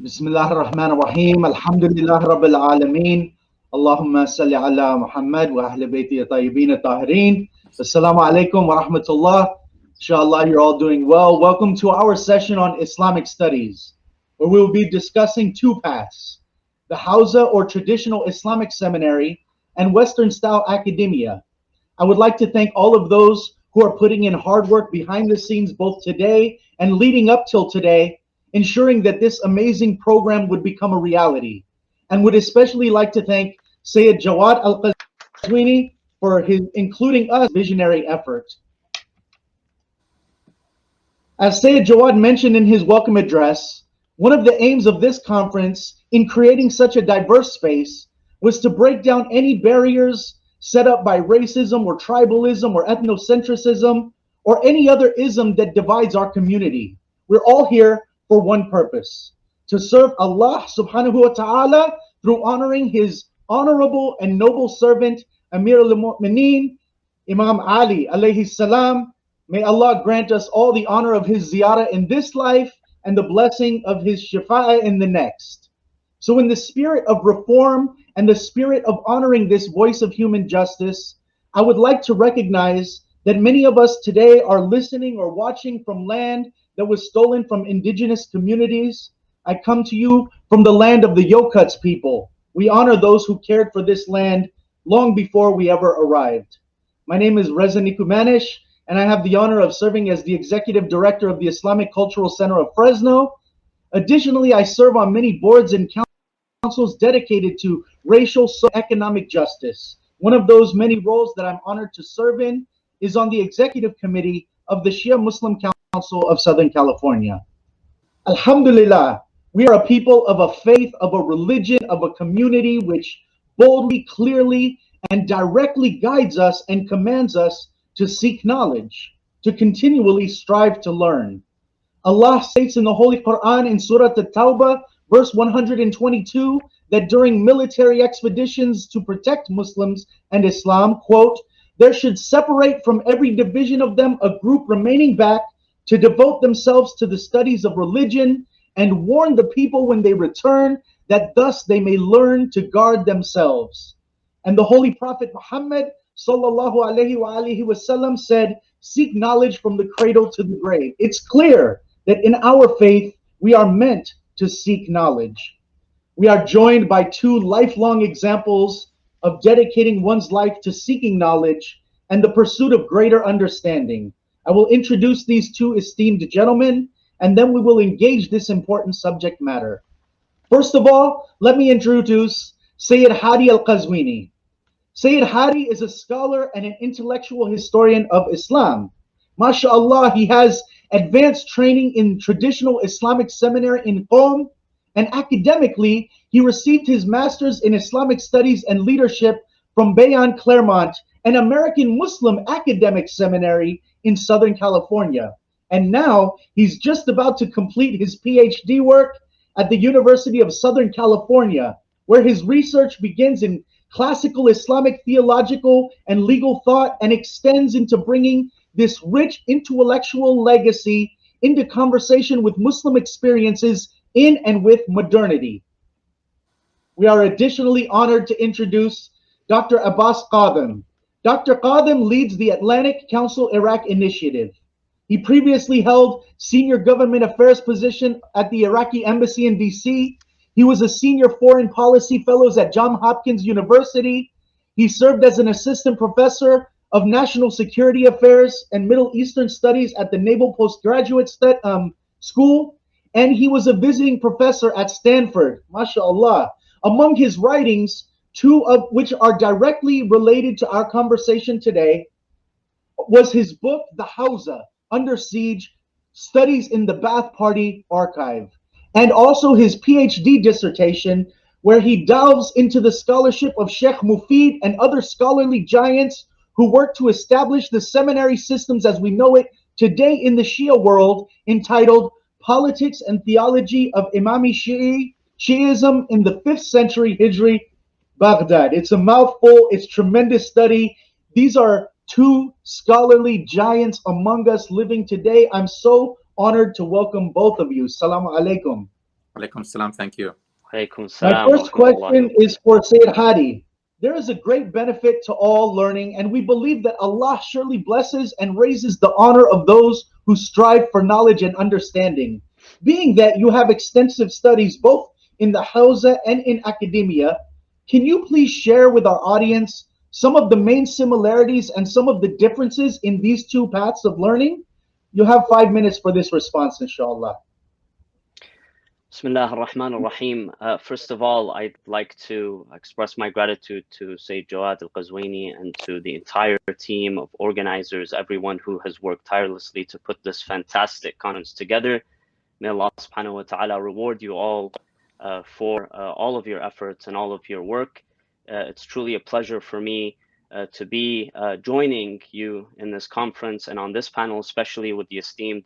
Bismillah ar-Rahman ar-Rahim. Alhamdulillah Rabbil Alameen. Allahumma salli ala Muhammad wa ahli bayti tayyibin tahirin. Assalamu alaikum wa rahmatullah. Inshallah, you're all doing well. Welcome to our session on Islamic studies, where we will be discussing two paths: the Hausa or traditional Islamic seminary and Western style academia. I would like to thank all of those who are putting in hard work behind the scenes both today and leading up till today, ensuring that this amazing program would become a reality. And would especially like to thank Sayyid Jawad Al-Qazwini for his including us visionary effort. As Sayyid Jawad mentioned in his welcome address, one of the aims of this conference in creating such a diverse space was to break down any barriers set up by racism or tribalism or ethnocentrism or any other ism that divides our community. We're all here for one purpose: to serve Allah subhanahu wa ta'ala through honoring his honorable and noble servant Amir al-Mu'mineen, Imam Ali alayhi salam. May Allah grant us all the honor of his ziyarah in this life and the blessing of his shafa'ah in the next. So in the spirit of reform and the spirit of honoring this voice of human justice, I would like to recognize that many of us today are listening or watching from land that was stolen from indigenous communities. I come to you from the land of the Yokuts people. We honor those who cared for this land long before we ever arrived. My name is Reza Nekumanesh, and I have the honor of serving as the Executive Director of the Islamic Cultural Center of Fresno. Additionally, I serve on many boards and councils dedicated to racial and economic justice. One of those many roles that I'm honored to serve in is on the Executive Committee of the Shia Muslim Council of Southern California. Alhamdulillah, we are a people of a faith, of a religion, of a community which boldly, clearly, and directly guides us and commands us to seek knowledge, to continually strive to learn. Allah states in the Holy Quran in Surah At-Tawbah, verse 122, that during military expeditions to protect Muslims and Islam, quote, there should separate from every division of them a group remaining back to devote themselves to the studies of religion and warn the people when they return, that thus they may learn to guard themselves. And the Holy Prophet Muhammad sallallahu alaihi wasallam said, seek knowledge from the cradle to the grave. It's clear that in our faith, we are meant to seek knowledge. We are joined by two lifelong examples of dedicating one's life to seeking knowledge and the pursuit of greater understanding. I will introduce these two esteemed gentlemen, and then we will engage this important subject matter. First of all, let me introduce Sayyid Hadi Qazwini. Sayyid Hadi is a scholar and an intellectual historian of Islam. MashaAllah, he has advanced training in traditional Islamic seminary in Qom, and academically, he received his master's in Islamic studies and leadership from Bayan Claremont, an American Muslim academic seminary in Southern California. And now he's just about to complete his PhD work at the University of Southern California, where his research begins in classical Islamic theological and legal thought and extends into bringing this rich intellectual legacy into conversation with Muslim experiences in and with modernity. We are additionally honored to introduce Dr. Abbas Kadim. Dr. Kadim leads the Atlantic Council Iraq Initiative. He previously held senior government affairs position at the Iraqi embassy in DC. He was a senior foreign policy fellow at Johns Hopkins University. He served as an assistant professor of national security affairs and Middle Eastern studies at the Naval Postgraduate School. And he was a visiting professor at Stanford, mashallah. Among his writings, two of which are directly related to our conversation today, was his book, The Hausa, Under Siege, Studies in the Ba'ath Party Archive, and also his PhD dissertation, where he delves into the scholarship of Sheikh Mufid and other scholarly giants who worked to establish the seminary systems as we know it today in the Shia world, entitled Politics and Theology of Imami Shi'ism in the 5th century Hijri, Baghdad. It's a mouthful, it's tremendous study. These are two scholarly giants among us living today. I'm so honored to welcome both of you. Assalamu alaikum. Alaikum salam. Thank you. Alaikum My salam wa first question rahmatullahi. is for Sayyid Hadi. There is a great benefit to all learning, and we believe that Allah surely blesses and raises the honor of those who strive for knowledge and understanding. Being that you have extensive studies both in the Hawza and in academia, can you please share with our audience some of the main similarities and some of the differences in these two paths of learning? You have 5 minutes for this response, inshallah. Bismillah ar-Rahman ar-Rahim. First of all, I'd like to express my gratitude to Sayyid Jawad al-Qazwini and to the entire team of organizers, everyone who has worked tirelessly to put this fantastic conference together. May Allah subhanahu wa ta'ala reward you all for all of your efforts and all of your work. It's truly a pleasure for me to be joining you in this conference and on this panel, especially with the esteemed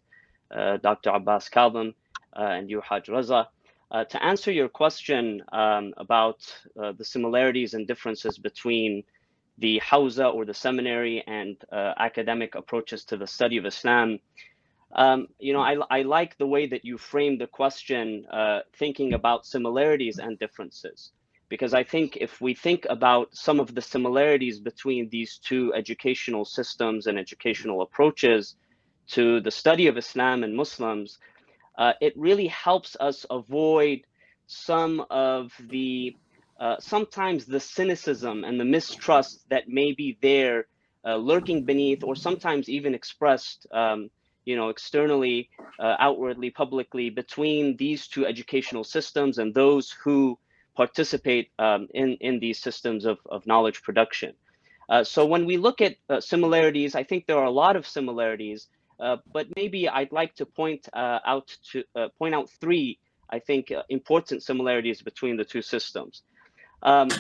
Dr. Abbas Kadim and you, Haj Reza. To answer your question about the similarities and differences between the Hawza or the seminary and academic approaches to the study of Islam, I like the way that you framed the question, thinking about similarities and differences, because I think if we think about some of the similarities between these two educational systems and educational approaches to the study of Islam and Muslims, it really helps us avoid some of the sometimes the cynicism and the mistrust that may be there lurking beneath, or sometimes even expressed externally, outwardly, publicly, between these two educational systems and those who participate in these systems of knowledge production. So when we look at similarities, I think there are a lot of similarities, but maybe I'd like to point out three, I think, important similarities between the two systems.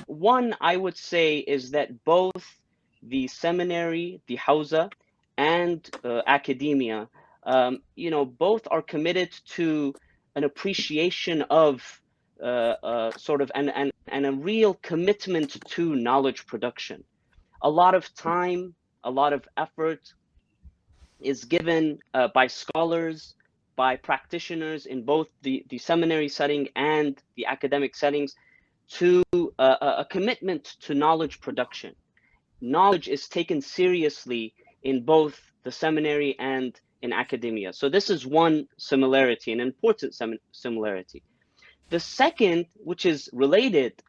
One, I would say, is that both the seminary, the Hawza, and academia, both are committed to an appreciation of sort of and a real commitment to knowledge production. A lot of time, a lot of effort is given by scholars, by practitioners in both the seminary setting and the academic settings to a commitment to knowledge production. Knowledge is taken seriously in both the seminary and in academia. So this is one similarity, an important similarity. The second, which is related,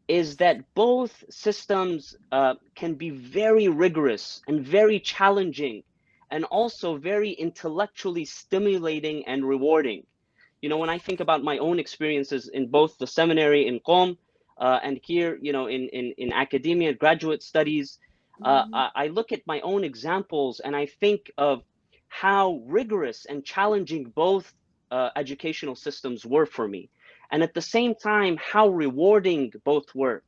is that both systems can be very rigorous and very challenging, and also very intellectually stimulating and rewarding. When I think about my own experiences in both the seminary in Qom and here, in academia, graduate studies, I look at my own examples and I think of how rigorous and challenging both educational systems were for me, and at the same time, how rewarding both were.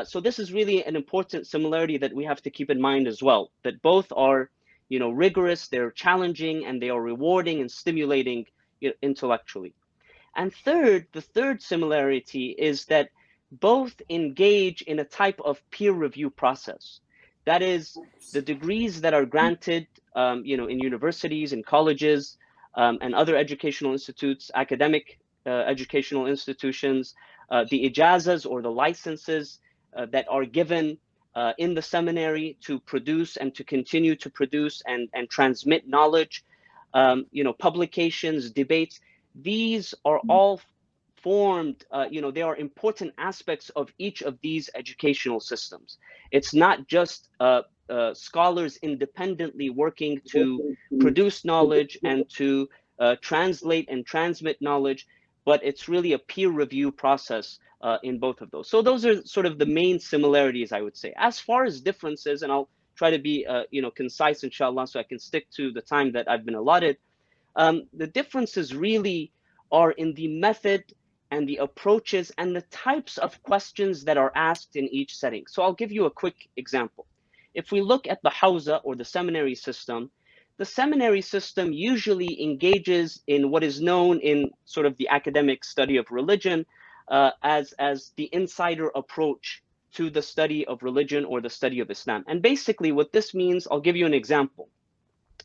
So this is really an important similarity that we have to keep in mind as well, that both are, rigorous, they're challenging, and they are rewarding and stimulating intellectually. And third, the third similarity is that both engage in a type of peer review process. That is, the degrees that are granted, in universities and colleges and other educational institutes, academic educational institutions, the ijazas or the licenses that are given in the seminary to produce and to continue to produce and transmit knowledge, publications, debates. These are all formed, they are important aspects of each of these educational systems. It's not just scholars independently working to produce knowledge and to translate and transmit knowledge, but it's really a peer review process in both of those. So those are sort of the main similarities, I would say. As far as differences, and I'll try to be concise, inshallah, so I can stick to the time that I've been allotted. The differences really are in the method and the approaches and the types of questions that are asked in each setting. So I'll give you a quick example. If we look at the Hawza or the seminary system, the seminary system usually engages in what is known in sort of the academic study of religion as the insider approach to the study of religion or the study of Islam. And basically what this means, I'll give you an example.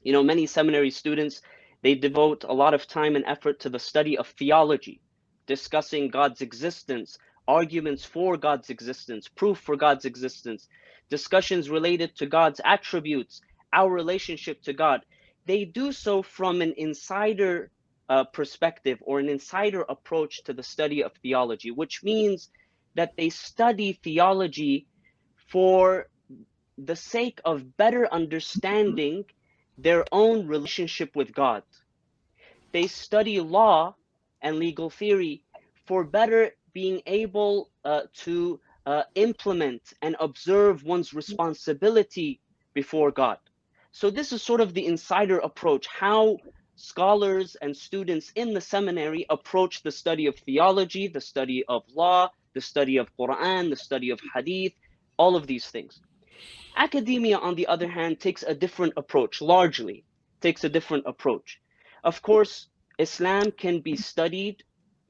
Many seminary students, they devote a lot of time and effort to the study of theology, discussing God's existence, arguments for God's existence, proof for God's existence, discussions related to God's attributes, our relationship to God. They do so from an insider perspective, or an insider approach to the study of theology, which means that they study theology for the sake of better understanding their own relationship with God. They study law and legal theory for better being able to implement and observe one's responsibility before God. So this is sort of the insider approach, how scholars and students in the seminary approach the study of theology, the study of law, the study of Quran, the study of hadith, all of these things. Academia, on the other hand, takes a different approach, largely takes a different approach. Of course, Islam can be studied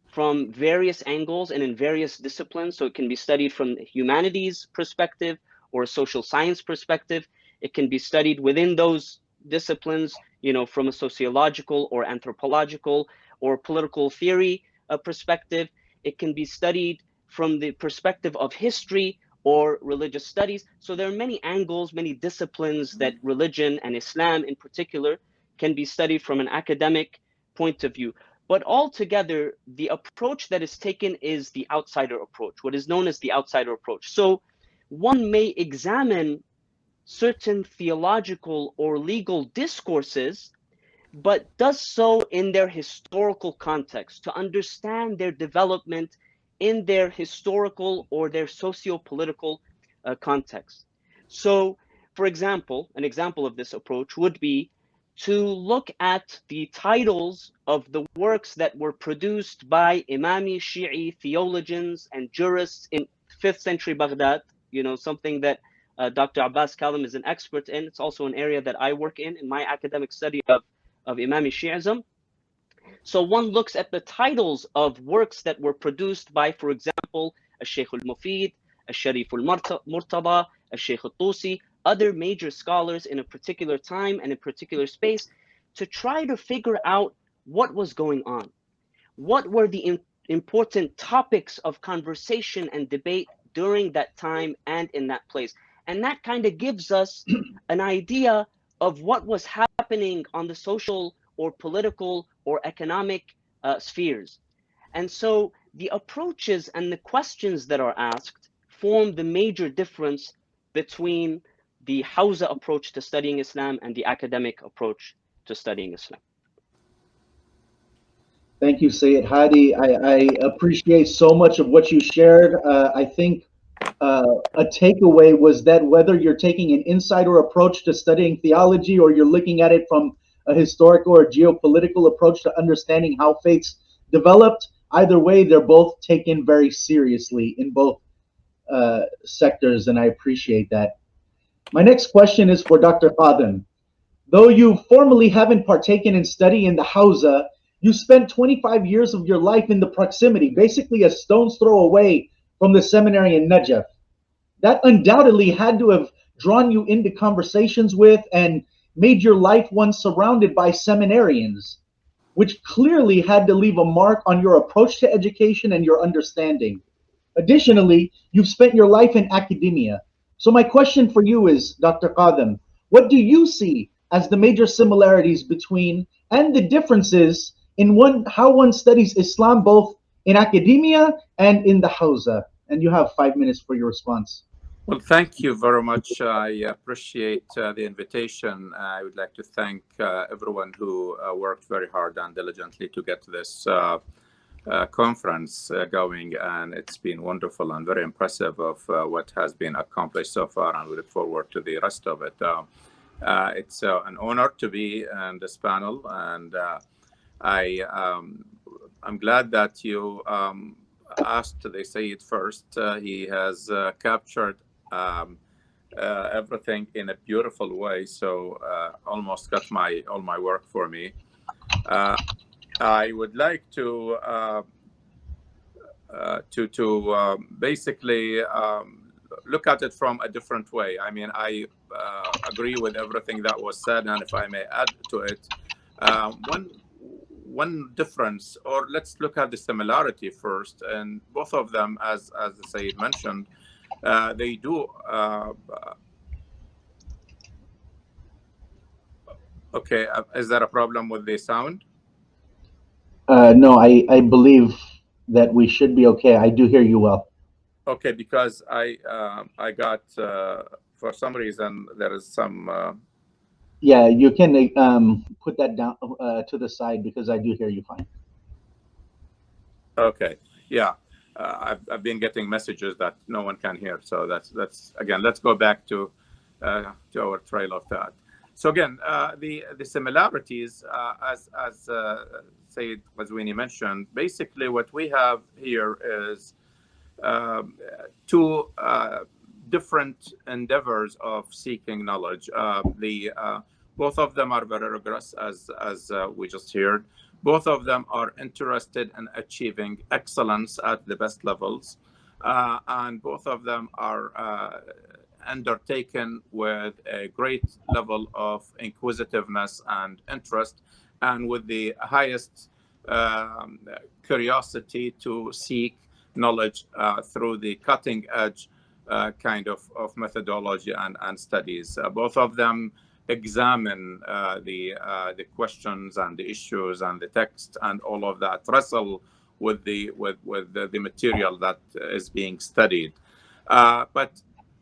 from various angles and in various disciplines. So it can be studied from the humanities perspective or a social science perspective. It can be studied within those disciplines, you know, from a sociological or anthropological or political theory perspective. It can be studied from the perspective of history or religious studies. So there are many angles, many disciplines that religion and Islam in particular can be studied from an academic point of view. But altogether, the approach that is taken is the outsider approach, what is known as the outsider approach. So one may examine certain theological or legal discourses, but does so in their historical context to understand their development in their historical or their socio-political context. So, for example, an example of this approach would be to look at the titles of the works that were produced by Imami Shi'i theologians and jurists in 5th century Baghdad, you know, something that Dr. Abbas Kadim is an expert in. It's also an area that I work in my academic study of Imami Shi'ism. So one looks at the titles of works that were produced by, for example, Al-Shaykh al-Mufid, Al-Sharif al-Murtada, Al-Shaykh al-Tusi, other major scholars in a particular time and a particular space, to try to figure out what was going on. What were the important topics of conversation and debate during that time and in that place? And that kind of gives us an idea of what was happening on the social or political or economic spheres. And so the approaches and the questions that are asked form the major difference between the Hawza approach to studying Islam and the academic approach to studying Islam. Thank you, Sayyid Hadi. I appreciate so much of what you shared. I think a takeaway was that whether you're taking an insider approach to studying theology or you're looking at it from a historical or geopolitical approach to understanding how faiths developed, either way, they're both taken very seriously in both sectors, and I appreciate that. My next question is for Dr. Qadim. Though you formally haven't partaken in study in the Hawza, you spent 25 years of your life in the proximity, basically a stone's throw away from the seminary in Najaf. That undoubtedly had to have drawn you into conversations with and made your life one surrounded by seminarians, which clearly had to leave a mark on your approach to education and your understanding. Additionally, you've spent your life in academia. So my question for you is, Dr. Qadim, what do you see as the major similarities between and the differences in how one studies Islam both in academia and in the Hawza? And you have 5 minutes for your response. Well, thank you very much. I appreciate the invitation. I would like to thank everyone who worked very hard and diligently to get this conference going, and it's been wonderful and very impressive of what has been accomplished so far, and we look forward to the rest of it. It's an honor to be in this panel, and I'm glad that you asked the Sayyid first. He has captured everything in a beautiful way, so almost got all my work for me. I would like to basically look at it from a different way. I mean, I agree with everything that was said, and if I may add to it, one difference, or let's look at the similarity first. And both of them, as the Sayyid mentioned, they do. Okay, is there a problem with the sound? No, I believe that we should be okay. I do hear you well. Okay, because I got for some reason there is some. Yeah, you can put that down to the side because I do hear you fine. Okay, yeah, I've been getting messages that no one can hear. So that's again. Let's go back to our trail of thought. So again, the similarities, as Sayyid Qazwini mentioned, basically what we have here is two different endeavors of seeking knowledge. Both of them are very rigorous, as we just heard. Both of them are interested in achieving excellence at the best levels, and both of them are undertaken with a great level of inquisitiveness and interest, and with the highest curiosity to seek knowledge through the cutting edge kind of methodology and studies. Both of them examine the questions and the issues and the text and all of that, wrestle with the material that is being studied. But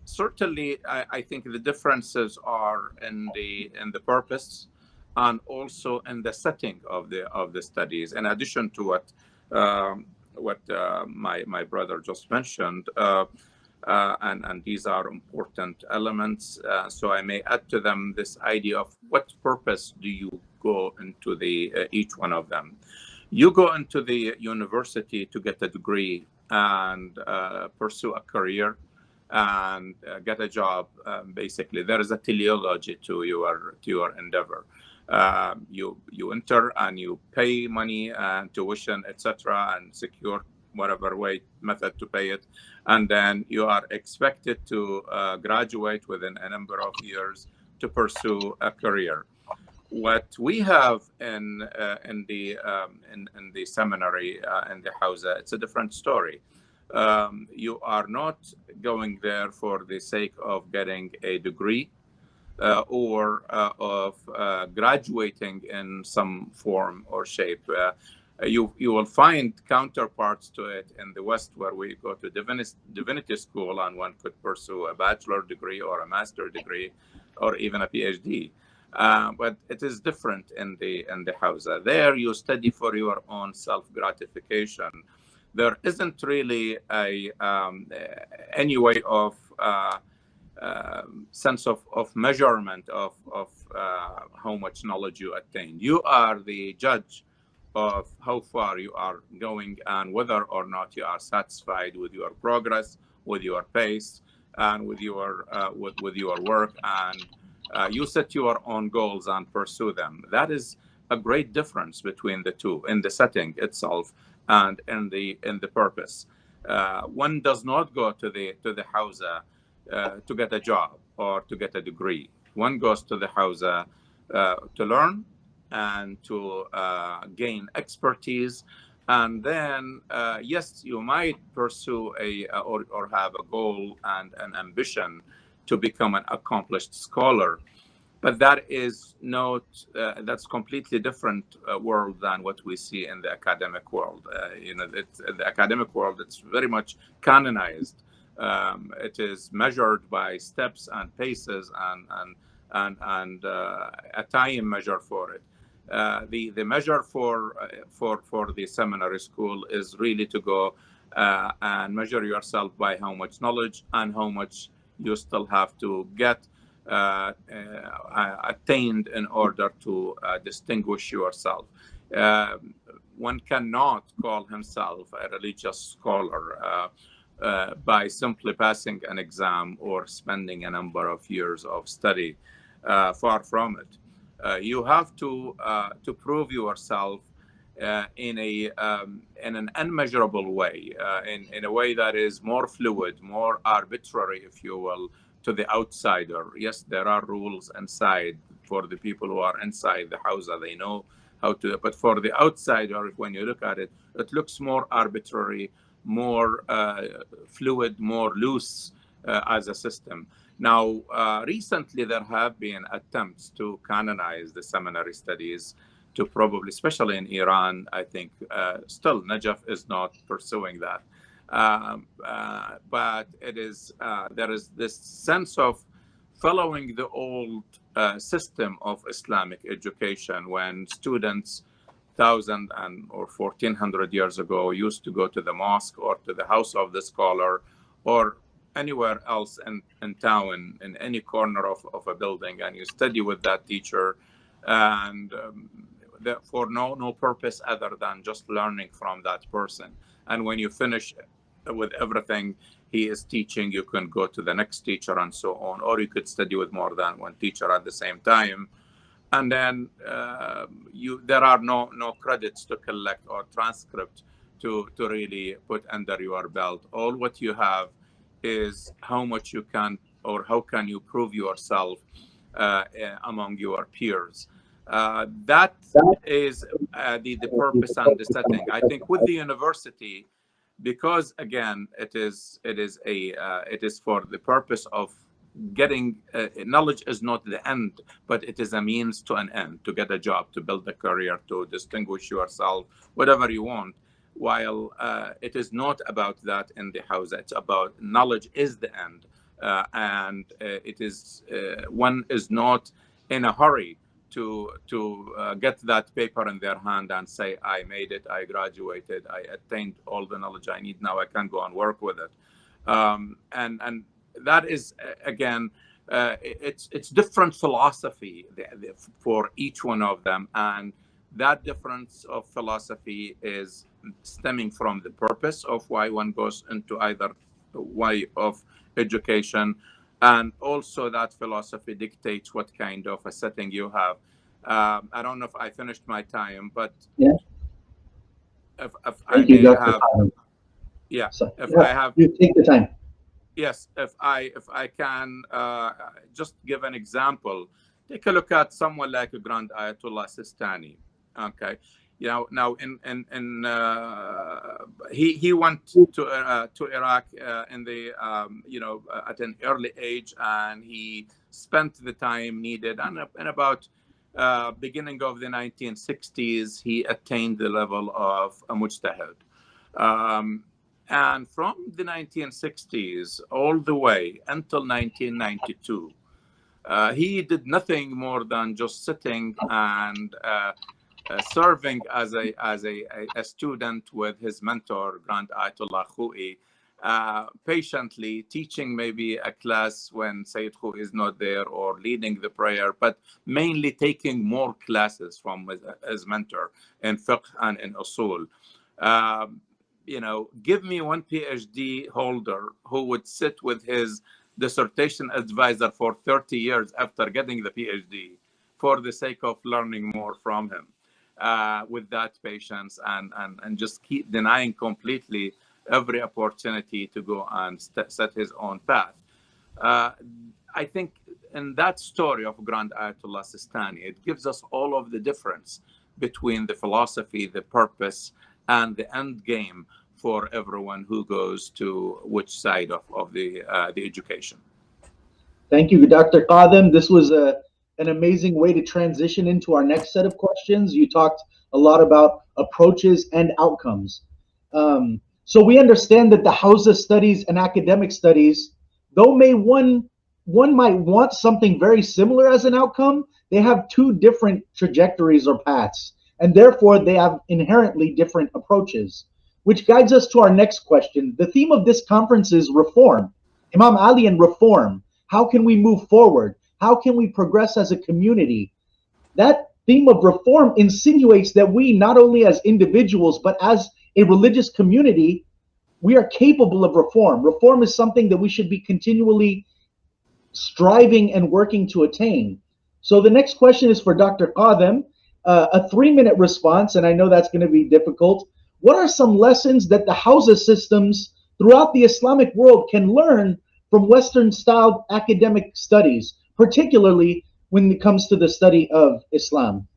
certainly, I think the differences are in the purpose and also in the setting of the studies. In addition to what my brother just mentioned, and these are important elements. So I may add to them this idea of what purpose do you go into each one of them. You go into the university to get a degree and pursue a career and get a job. Basically, there is a teleology to your endeavor. You enter and you pay money and tuition, etc., and secure whatever method to pay it, and then you are expected to graduate within a number of years to pursue a career. What we have in the seminary in the Hawza, it's a different story. You are not going there for the sake of getting a degree or of graduating in some form or shape. You will find counterparts to it in the West, where we go to divinity school and one could pursue a bachelor degree or a master degree or even a PhD. But it is different in the Hawza. There you study for your own self-gratification. There isn't really any way of sense of measurement of how much knowledge you attain. You are the judge of how far you are going and whether or not you are satisfied with your progress, with your pace, and with your work, and you set your own goals and pursue them. That is a great difference between the two in the setting itself and in the purpose. One does not go to the Hawza to get a job or to get a degree. One goes to the Hawza to learn and to gain expertise, and then yes, you might pursue or have a goal and an ambition to become an accomplished scholar, but that is not that's completely different world than what we see in the academic world. In the academic world, it's very much canonized. It is measured by steps and paces and a time measure for it. The measure for the seminary school is really to go and measure yourself by how much knowledge and how much you still have to get attained in order to distinguish yourself. One cannot call himself a religious scholar by simply passing an exam or spending a number of years of study. Far from it. You have to prove yourself in an unmeasurable way, in a way that is more fluid, more arbitrary, if you will, to the outsider. Yes, there are rules inside for the people who are inside the Hawza. They know how to. But for the outsider, when you look at it, it looks more arbitrary, more fluid, more loose as a system. Now, recently there have been attempts to canonize the seminary studies, to probably, especially in Iran, I think still Najaf is not pursuing that. But it is there is this sense of following the old system of Islamic education, when students 1,000 or 1,400 years ago used to go to the mosque or to the house of the scholar or anywhere else in town, in any corner of a building, and you study with that teacher, and for no purpose other than just learning from that person. And when you finish with everything he is teaching, you can go to the next teacher and so on, or you could study with more than one teacher at the same time. And then there are no credits to collect or transcript to really put under your belt. All what you have is how much you can, or how can you prove yourself among your peers. That is the purpose and the setting. I think with the university, because again, it is for the purpose of getting knowledge is not the end, but it is a means to an end, to get a job, to build a career, to distinguish yourself, whatever you want. While it is not about that in the house, it's about knowledge is the end, and it is one is not in a hurry to get that paper in their hand and say, I made it, I graduated, I attained all the knowledge I need, now I can go and work with it. And that is, again, it's different philosophy for each one of them. And that difference of philosophy is stemming from the purpose of why one goes into either way of education. And also that philosophy dictates what kind of a setting you have. I don't know if I finished my time, but yeah. If Thank I you, may Dr. have, Kadim. yeah, So, if yeah, I have, you take the time. yes, if I can just give an example, take a look at someone like a Grand Ayatollah Sistani. Okay, now he went to Iraq in the at an early age, and he spent the time needed, and in about beginning of the 1960s, he attained the level of a mujtahid. And from the 1960s all the way until 1992, he did nothing more than just sitting and serving as a student with his mentor, Grand Ayatollah Khouei, patiently teaching maybe a class when Sayyid Khouei is not there, or leading the prayer, but mainly taking more classes from his mentor in fiqh and in usul. Give me one PhD holder who would sit with his dissertation advisor for 30 years after getting the PhD for the sake of learning more from him, with that patience and just keep denying completely every opportunity to go and set his own path. I think in that story of Grand Ayatollah Sistani, it gives us all of the difference between the philosophy, the purpose, and the end game for everyone who goes to which side of the education. Thank you, Dr. Kadim. This was an amazing way to transition into our next set of questions. You talked a lot about approaches and outcomes. So we understand that the Hausa studies and academic studies, though one might want something very similar as an outcome, they have two different trajectories or paths, and therefore they have inherently different approaches, which guides us to our next question. The theme of this conference is reform. Imam Ali and reform. How can we move forward? How can we progress as a community? That theme of reform insinuates that we, not only as individuals, but as a religious community, we are capable of reform. Reform is something that we should be continually striving and working to attain. So the next question is for Dr. Kadim, a 3-minute response, and I know that's going to be difficult. What are some lessons that the Hausa systems throughout the Islamic world can learn from Western-styled academic studies, particularly when it comes to the study of Islam?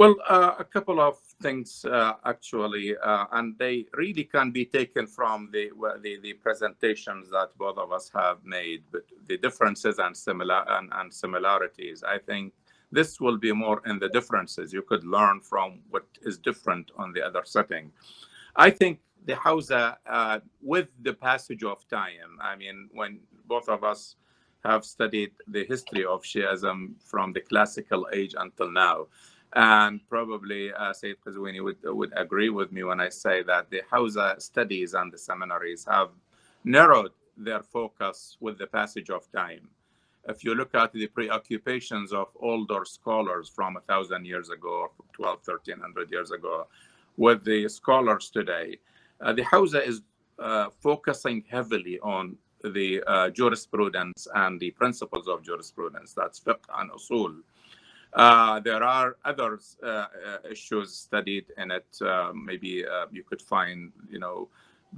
Well, a couple of things actually, and they really can be taken from the presentations that both of us have made, but the differences and similarities. I think this will be more in the differences. You could learn from what is different on the other setting. I think the Hausa, with the passage of time, I mean, when both of us have studied the history of Shiism from the classical age until now, and probably Sayyid Qazwini would agree with me when I say that the Hausa studies and the seminaries have narrowed their focus with the passage of time. If you look at the preoccupations of older scholars from 1,000 years ago, 12, 1,300 years ago, with the scholars today, the Hausa is focusing heavily on the jurisprudence and the principles of jurisprudence. That's fiqh and usul. There are other issues studied in it. Maybe you could find,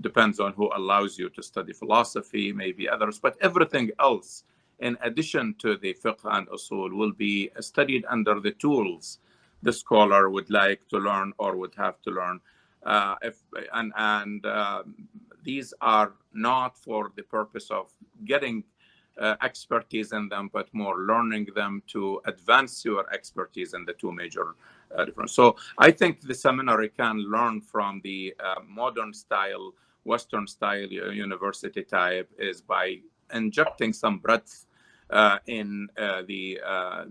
depends on who allows you to study philosophy, maybe others, but everything else in addition to the fiqh and usul will be studied under the tools the scholar would like to learn or would have to learn. These are not for the purpose of getting expertise in them, but more learning them to advance your expertise in the two major differences. So I think the seminary can learn from the modern style, Western style university type is by injecting some breadth in the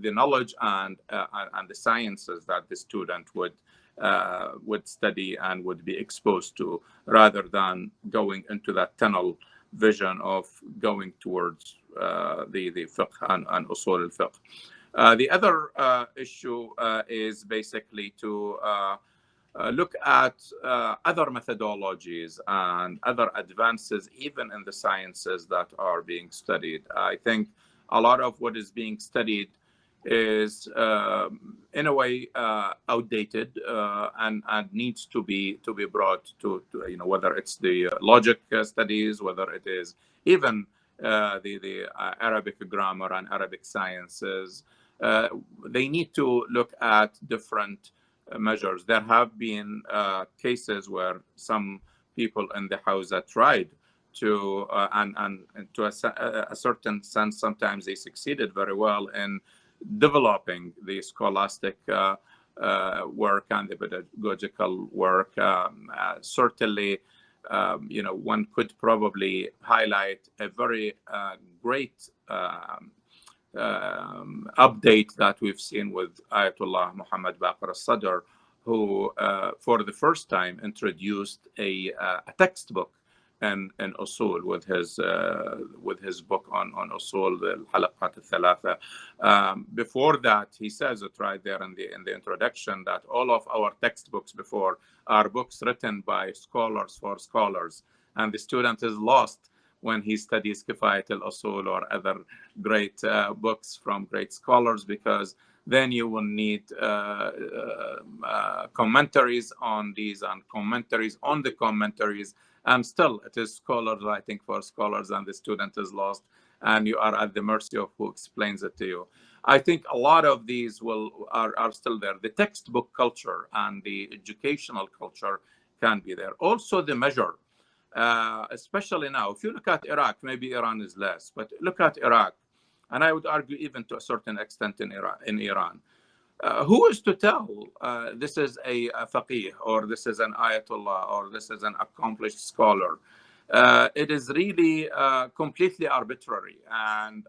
knowledge and the sciences that the student would study and would be exposed to, rather than going into that tunnel vision of going towards the fiqh and usul al-fiqh. The other issue is basically to look at other methodologies and other advances, even in the sciences that are being studied. I think a lot of what is being studied is in a way outdated and needs to be brought to whether it's the logic studies, whether it is even the Arabic grammar and Arabic sciences. They need to look at different measures. There have been cases where some people in the Hausa tried to, and to a certain sense, sometimes they succeeded very well in developing the scholastic work and the pedagogical work. Certainly, one could probably highlight a very great update that we've seen with Ayatollah Muhammad Baqir al-Sadr, who for the first time introduced a textbook in usul with his book on usul, the Halaqat al-Thalatha. Before that, he says it right there in the introduction that all of our textbooks before are books written by scholars for scholars, and the student is lost when he studies Kifayat al-Usul or other great books from great scholars, because then you will need commentaries on these and commentaries on the commentaries. And still, it is scholars writing for scholars, and the student is lost, and you are at the mercy of who explains it to you. I think a lot of these are still there. The textbook culture and the educational culture can be there. Also, the measure, especially now. If you look at Iraq, maybe Iran is less, but look at Iraq, and I would argue even to a certain extent in Iran. Who is to tell this is a faqih, or this is an ayatollah, or this is an accomplished scholar? It is really completely arbitrary, and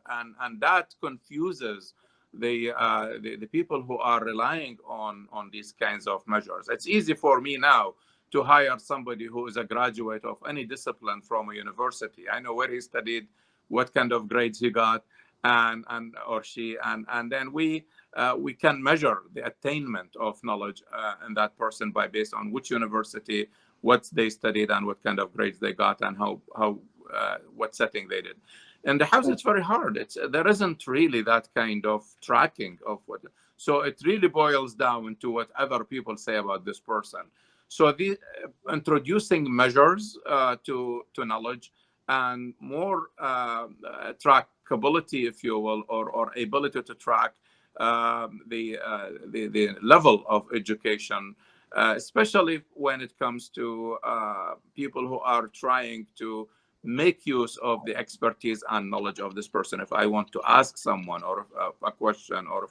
that confuses the people who are relying on these kinds of measures. It's easy for me now to hire somebody who is a graduate of any discipline from a university. I know where he studied, what kind of grades he got, and or she, and then we can measure the attainment of knowledge in that person based on which university, what they studied, and what kind of grades they got, and how what setting they did. In the house, it's very hard. There isn't really that kind of tracking of what. So it really boils down to what other people say about this person. So the introducing measures to knowledge and more trackability, if you will, or ability to track the level of education, especially when it comes to people who are trying to make use of the expertise and knowledge of this person. If I want to ask someone or a question, or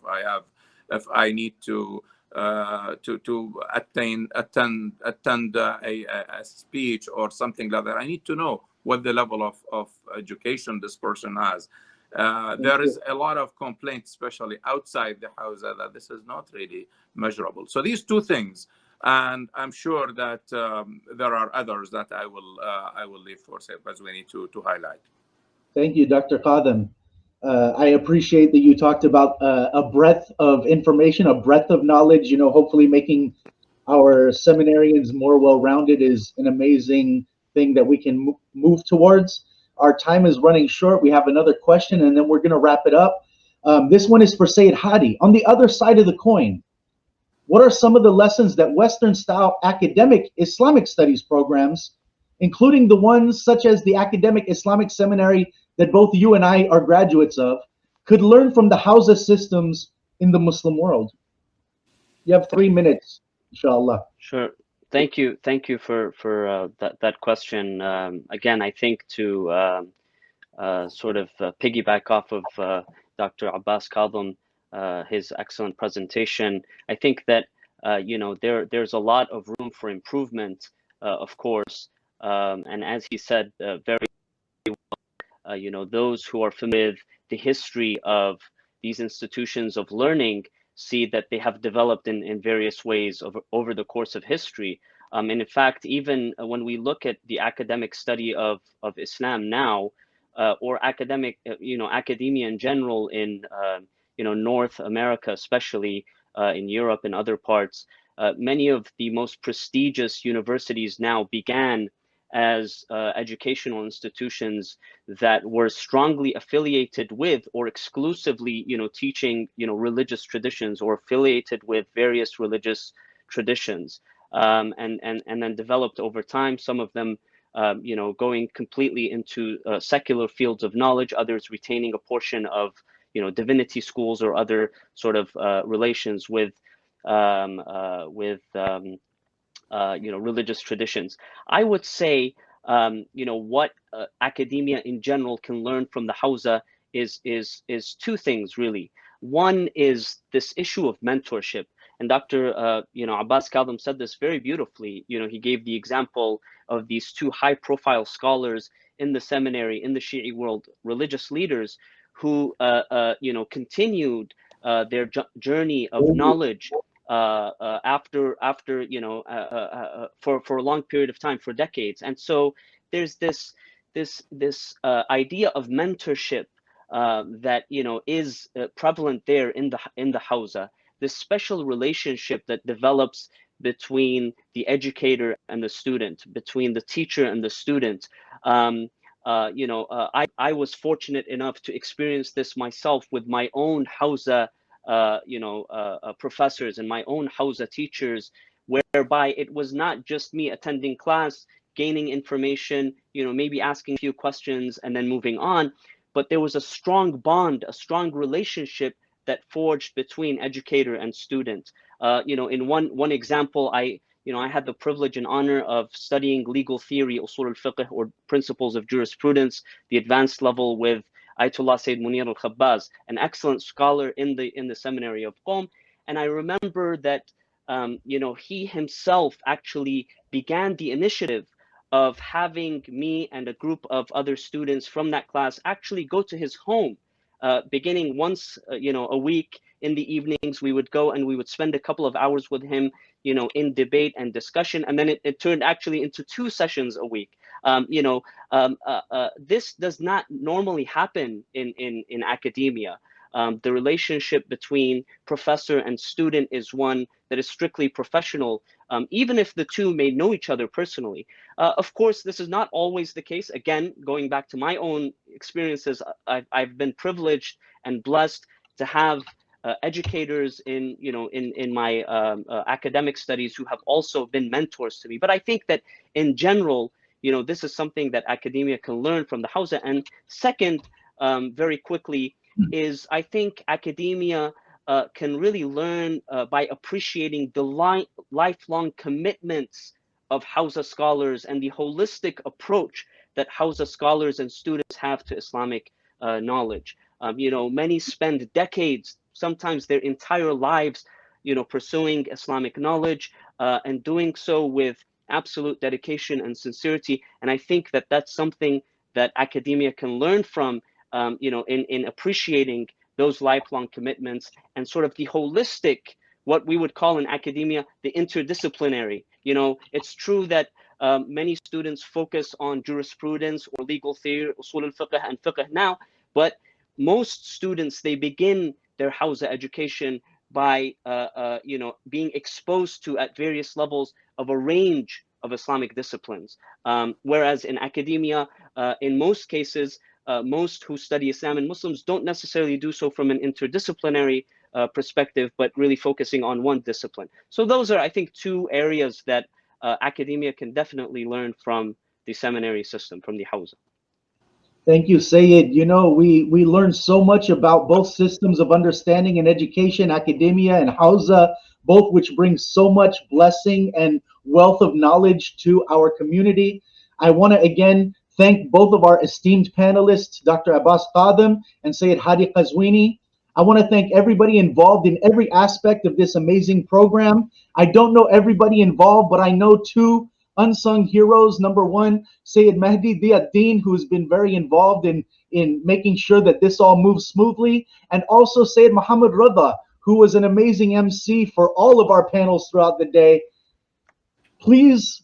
if I need to attend a speech or something like that, I need to know what the level of education this person has. There is a lot of complaints, especially outside the house, that this is not really measurable. So these two things, and I'm sure that there are others that I will leave for Sayyid Qazwini to highlight. Thank you, Dr. Qadim. I appreciate that you talked about a breadth of information, a breadth of knowledge. You know, hopefully making our seminarians more well-rounded is an amazing thing that we can move towards. Our time is running short. We have another question, and then we're going to wrap it up. This one is for Sayyid Hadi. On the other side of the coin, what are some of the lessons that Western-style academic Islamic studies programs, including the ones such as the academic Islamic seminary that both you and I are graduates of, could learn from the Hausa systems in the Muslim world? You have 3 minutes, inshallah. Sure. Thank you for that question. Again, I think to sort of piggyback off of Dr. Abbas Kadim, his excellent presentation, I think that you know, there's a lot of room for improvement, of course, and as he said very well, you know, those who are familiar with the history of these institutions of learning see that they have developed in various ways over the course of history. And in fact, even when we look at the academic study of Islam now, or academic, you know, academia in general in, you know, North America, especially in Europe and other parts, many of the most prestigious universities now began as educational institutions that were strongly affiliated with or exclusively, you know, teaching, you know, religious traditions or affiliated with various religious traditions, and then developed over time. Some of them, you know, going completely into secular fields of knowledge, others retaining a portion of, you know, divinity schools or other sort of relations with you know, religious traditions. I would say, you know, what academia in general can learn from the Hausa is two things really. One is this issue of mentorship, and Dr. You know, Abbas Kadim said this very beautifully. You know, he gave the example of these two high-profile scholars in the seminary, in the Shi'i world, religious leaders who you know, continued their journey of knowledge after you know, for a long period of time, for decades. And so there's this idea of mentorship that, you know, is prevalent there in the Hausa. This special relationship that develops between the educator and the student, between the teacher and the student. You know, I was fortunate enough to experience this myself with my own Hausa you know, professors and my own Hausa teachers, whereby it was not just me attending class, gaining information, you know, maybe asking a few questions and then moving on, but there was a strong bond, a strong relationship that forged between educator and student. You know, in one example, I had the privilege and honor of studying legal theory, usul al-fiqh, or principles of jurisprudence, the advanced level, with Ayatollah Sayyid Munir al-Khabbaz, an excellent scholar in the seminary of Qom. And I remember that you know, he himself actually began the initiative of having me and a group of other students from that class actually go to his home, beginning once you know, a week. In the evenings, we would go and we would spend a couple of hours with him, you know, in debate and discussion, and then it turned actually into 2 sessions a week. You know, this does not normally happen in academia. The relationship between professor and student is one that is strictly professional, even if the two may know each other personally. Of course, this is not always the case. Again, going back to my own experiences, I've been privileged and blessed to have educators in, you know, in my academic studies who have also been mentors to me. But I think that in general, you know, this is something that academia can learn from the Hausa. And second, very quickly, is I think academia can really learn by appreciating the lifelong commitments of Hausa scholars and the holistic approach that Hausa scholars and students have to Islamic knowledge. Many spend decades, sometimes their entire lives, pursuing Islamic knowledge and doing so with absolute dedication and sincerity. And I think that that's something that academia can learn from, in appreciating those lifelong commitments and sort of the holistic, what we would call in academia, the interdisciplinary. It's true that many students focus on jurisprudence or legal theory, usul al-fiqh and fiqh now, but most students, they begin their Hausa education by being exposed to at various levels of a range of Islamic disciplines. Whereas in academia, in most cases, most who study Islam and Muslims don't necessarily do so from an interdisciplinary perspective, but really focusing on one discipline. So those are, I think, two areas that academia can definitely learn from the seminary system, from the Hausa. Thank you, Sayyid. We learn so much about both systems of understanding and education, academia and Hausa, both which bring so much blessing and wealth of knowledge to our community. I want to again thank both of our esteemed panelists, Dr. Abbas Kadim and Sayyid Hadi Qazwini. I want to thank everybody involved in every aspect of this amazing program. I don't know everybody involved, but I know two unsung heroes. Number one, Sayyid Mahdi Diaddin, who's been very involved in making sure that this all moves smoothly, and also Sayyid Muhammad Reza, who was an amazing MC for all of our panels throughout the day. Please,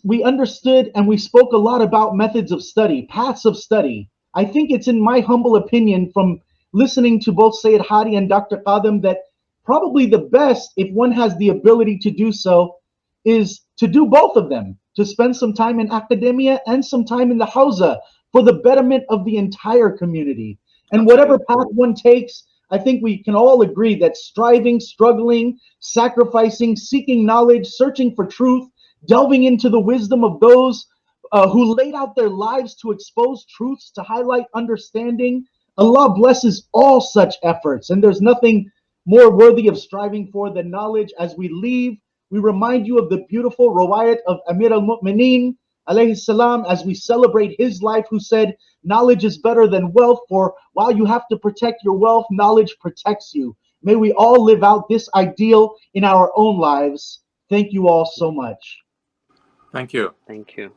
we understood and we spoke a lot about methods of study, paths of study. I think it's, in my humble opinion, from listening to both Sayyid Hadi and Dr. Kadim, that probably the best, if one has the ability to do so, is to do both of them, to spend some time in academia and some time in the Hausa for the betterment of the entire community. And whatever path one takes, I think we can all agree that striving, struggling, sacrificing, seeking knowledge, searching for truth, delving into the wisdom of those who laid out their lives to expose truths, to highlight understanding. Allah blesses all such efforts, and there's nothing more worthy of striving for than knowledge. As we leave, we remind you of the beautiful riwayat of Amir al-Mu'mineen, alayhi salam, as we celebrate his life, who said, knowledge is better than wealth, for while you have to protect your wealth, knowledge protects you. May we all live out this ideal in our own lives. Thank you all so much. Thank you. Thank you.